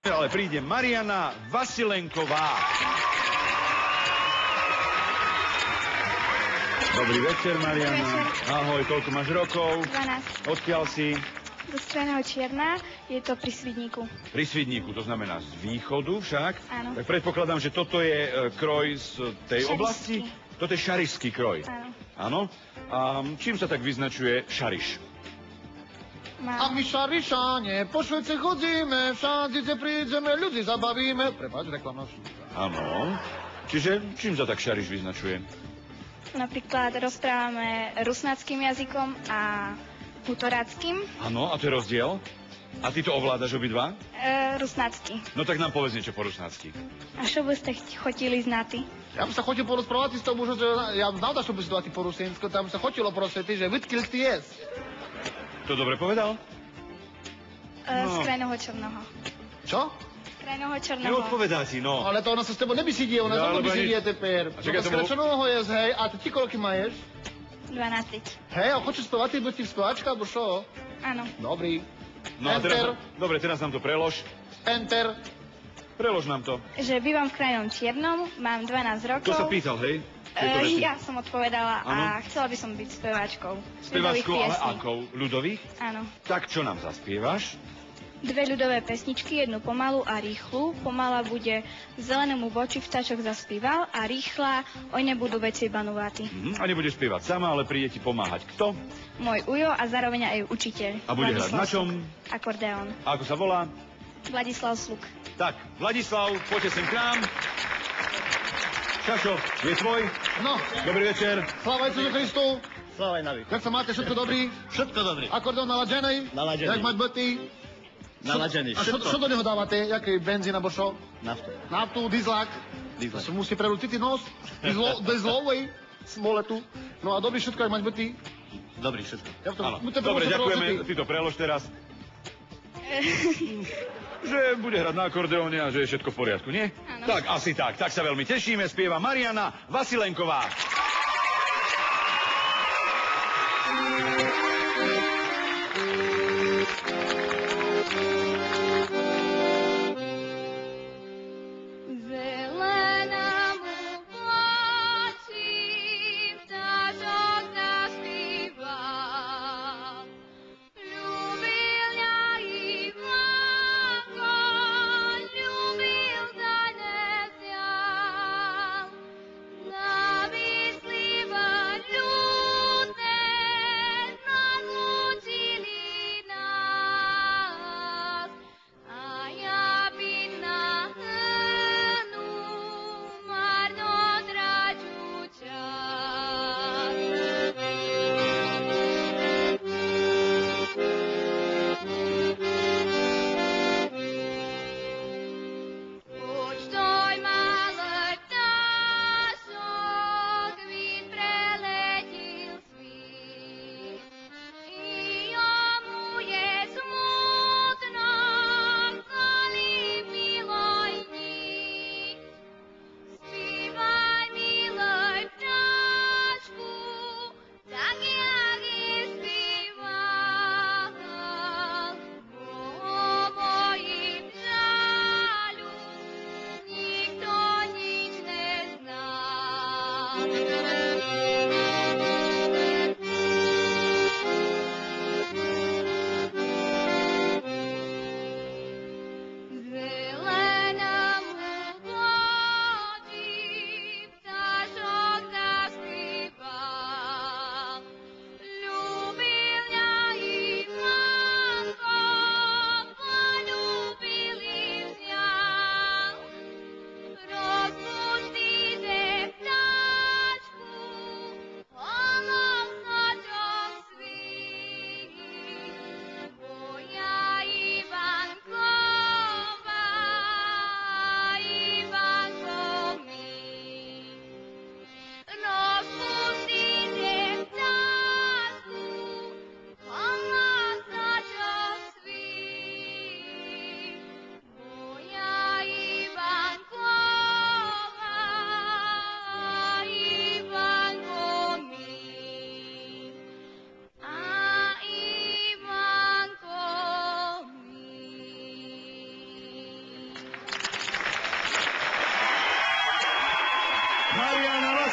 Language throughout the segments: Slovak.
Ale príde Mariana Vasilenková. Dobrý večer, Mariana. Dobrý večer. Ahoj, koľko máš rokov? 12. Odkiaľ si? Do Stredného Čierna, je to pri Svidníku. Pri Svidníku, to znamená z východu však. Áno. Tak predpokladám, že toto je kroj z tej Šarišský. oblasti? Toto je šarišský kroj. Áno. Áno. A čím sa tak vyznačuje Šariš? A my Šarišane, po Švece chodíme, všade, kde prídeme, ľudí zabavíme. Prepáč, reklamná šúka. Áno. Čiže čím sa tak Šariš vyznačuje? Napríklad rozprávame rusnáckým jazykom a hutoráckým. Áno, a to je rozdiel? A ty to ovládaš obidva? Rusnácky. No tak nám povedz niečo po rusnácky. A čo by ste chodili znati? Ja by sa chodil porozprávať s tou možno, že ja znal, čo by si dávať po rusínsku, tam sa chodilo prosvety, že vytkil ty jes. To dobre povedal? Z krajného Černoho. Čo? Z krajného Černoho. Neodpovedá ti, no. Ale to ona sa s tebou nebysídie, ona sa lebo nebysídie ani- teper. A čakaj, to bol- Skrečeného jes, hej, a ty koľky maješ? 12. Hej, a chceš spevať, ty budeš speváčka, alebo čo? Áno. Dobrý. No a teraz, Enter. dobre, teraz nám to prelož. Enter. Prelož nám to. Že bývam v krajnom Čiernom, mám 12 rokov. To sa pýtal, hej? Tieto veci. Ja som odpovedala a Áno. chcela by som byť speváčkou. Speváčkou, ale piesní. akou? Ľudových? Áno. Tak čo nám zaspievaš? 2 ľudové pesničky, jednu pomalú a rýchlu. Pomalá bude Zelenému voči vtáčok zaspíval a rýchla Oj nebudú veci banuváty. A nebudeš spievať sama, ale príde ti pomáhať. Kto? Môj ujo a zároveň aj učiteľ. A bude hrať Vladislav na čom? Sluk. Akordeón. A ako sa volá? Vladislav Sluk. Tak, Vladislav, poďte sem k nám. Šašo, je tvoj? No, Dobrý večer. sláva Isusu Christu. Sláva na východ. Jak sa máte, všetko dobrý? Všetko dobrý. Akordeón naladený? Naladený. Jak mať boty? Naladený. A čo do neho dávate? Jaký benzín alebo čo? Naftu. Naftu, dieslák? Dieslák. To sa musí prerútiť nos. Dieslovej smoletu. No a dobrý všetko, jak mať boty? Dobrý, všetko. Ja to, Áno. my to Dobre, musíme ďakujeme. prerútiť. Ty to prelož teraz. Že bude hrať na akordeóne a že je všetko v poriadku, nie? Áno. Tak, asi tak. Tak sa veľmi tešíme. Spieva Mariana Vasilenková. Zelenému voči vtáčok zaspíval. Ľúbil ňa i vlákon, ľúbil za nevzal. Na myslíva ľudné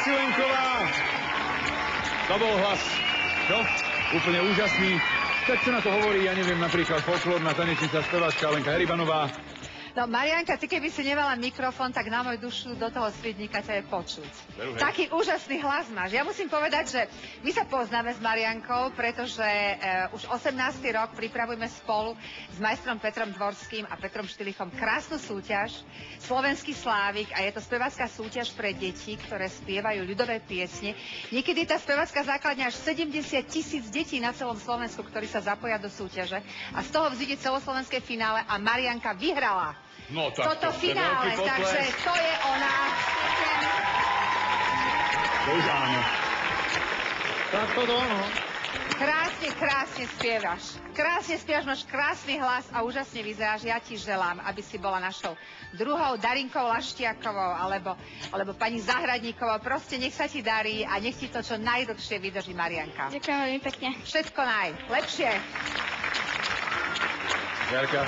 Vasilenková. To bol hlas. Čo? Úplne úžasný. Tak čo na to hovorí, ja neviem, napríklad folklórna tanečnica, speváčka Alenka Heribanová. No, Marianka, ty keby si nemala mikrofón, tak na moju dušu do toho svietnika ťa je počuť. Veru, hej. Taký úžasný hlas máš. Ja musím povedať, že my sa poznáme s Mariankou, pretože už 18. rok pripravujeme spolu s majstrom Petrom Dvorským a Petrom Štilichom krásnu súťaž Slovenský Slávik a je to spevácka súťaž pre deti, ktoré spievajú ľudové piesne. Niekedy tá spevácka základňa až 70 000 detí na celom Slovensku, ktorí sa zapoja do súťaže a z toho vzíde celoslovenské finále a Marianka vyhrala. No tak Toto to je finále, veľký potlesk. takže to je ona. To už áno. Tak to ono. Krásne, krásne spievaš. Krásne spievaš, máš krásny hlas a úžasne vyzeráš. Ja ti želám, aby si bola našou druhou Darinkou Laštiakovou alebo pani Zahradníkovou. Proste nech sa ti darí a nech ti to čo najdlhšie vydrží, Marianka. Ďakujem veľmi pekne. Všetko najlepšie. Jarka.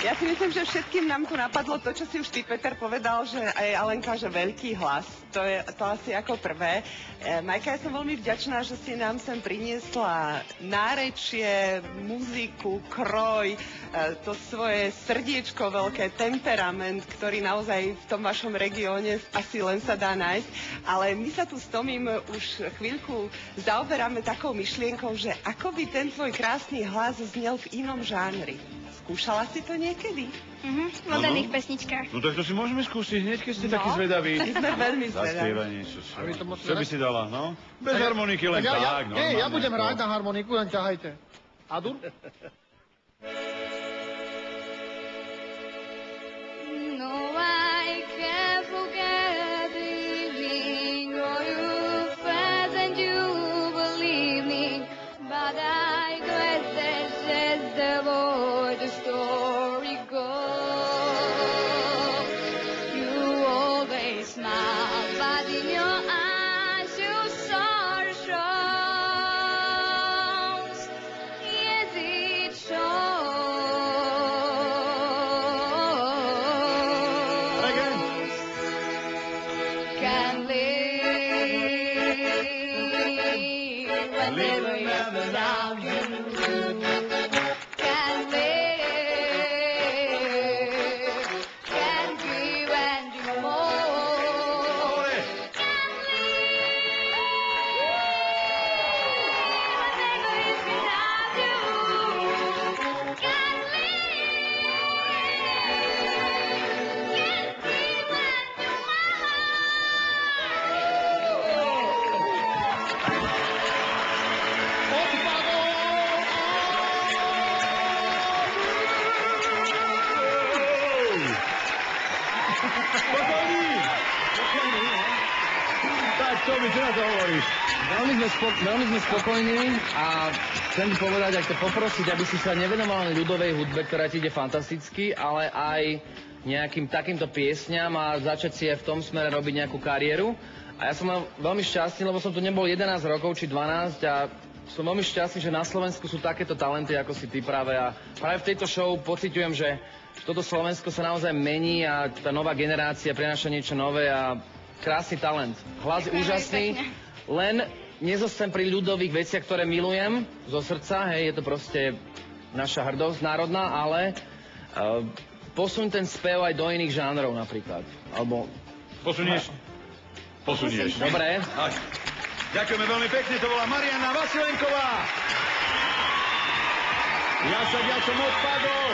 Ja si myslím, že všetkým nám tu napadlo to, čo si už ty, Peter, povedal, že aj Alenka, že veľký hlas. To je to asi ako prvé. Majka, ja som veľmi vďačná, že si nám sem priniesla nárečie, muziku, kroj, to svoje srdiečko veľké, temperament, ktorý naozaj v tom vašom regióne asi len sa dá nájsť. Ale my sa tu s Tomím už chvíľku zaoberáme takou myšlienkou, že ako by ten tvoj krásny hlas znel v inom žánri. Skúšala si to niekedy? V moderných pesničkách. No tak to si môžeme skúsiť hneď, keď ste takí zvedaví. My sme veľmi zvedaví. Zaspievanie, A vy to moc čo by si dala, no? Bez harmoniky len tak, no. Nie, ja budem hrať na harmoniku, len ťahajte. Adur? No, I can't forget the evening or you felt and you believe me, but I guess that's just the way the story goes. You always smile, but in your eyes you saw the shows. Yes, it shows. Can't live when they were without you. Can't live, can't give and do more. Can't live when they were without you. Can't live, can't give and do Spokojný! Tak, Tomi, čo na to hovoríš? Veľmi sme spokojní a chcem ti povedať, ak to poprosiť, aby si sa nevenoval len ľudovej hudbe, ktorá ti ide fantasticky, ale aj nejakým takýmto piesňam a začať si aj v tom smere robiť nejakú kariéru. A ja som veľmi šťastný, lebo som tu nebol 11 rokov či 12 a som veľmi šťastný, že na Slovensku sú takéto talenty, ako si ty práve. A práve v tejto show pociťujem, že toto Slovensko sa naozaj mení a tá nová generácia prináša niečo nové a krásny talent. Hlas úžasný, len nezostem pri ľudových veciach, ktoré milujem zo srdca, hej, je to proste naša hrdosť národná, ale posuň ten spev aj do iných žánrov napríklad, alebo... Posunieš? Posunieš. Dobre. Tak. Ďakujeme veľmi pekne, to bola Mariana Vasilenková. Ja som odpadol.